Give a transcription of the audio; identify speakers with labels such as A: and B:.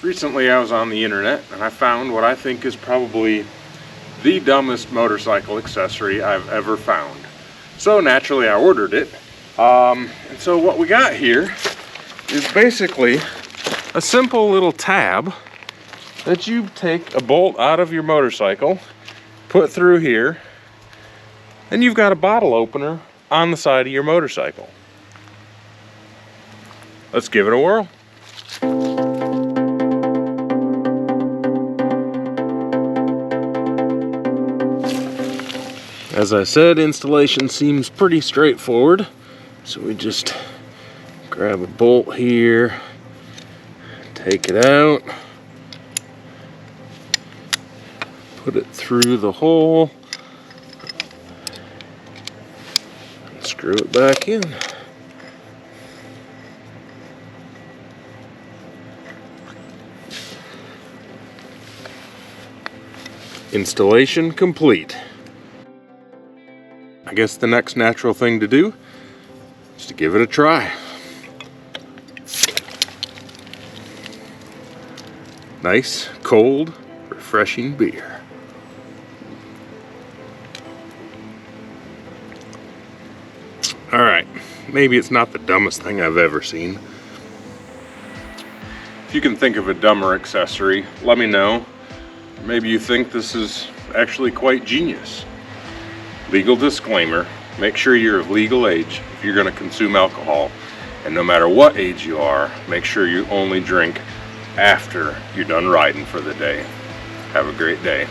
A: Recently I was on the internet and I found what I think is probably the dumbest motorcycle accessory I've ever found. So naturally I ordered it. And so what we got here is basically a simple little tab that you take a bolt out of your motorcycle, put through here, and you've got a bottle opener on the side of your motorcycle. Let's give it a whirl. As I said, installation seems pretty straightforward. So we just grab a bolt here, take it out, put it through the hole, and screw it back in. Installation complete. I guess the next natural thing to do is to give it a try. Nice, cold, refreshing beer. All right, maybe it's not the dumbest thing I've ever seen. If you can think of a dumber accessory, let me know. Maybe you think this is actually quite genius. Legal disclaimer, make sure you're of legal age if you're going to consume alcohol. And no matter what age you are, make sure you only drink after you're done riding for the day. Have a great day.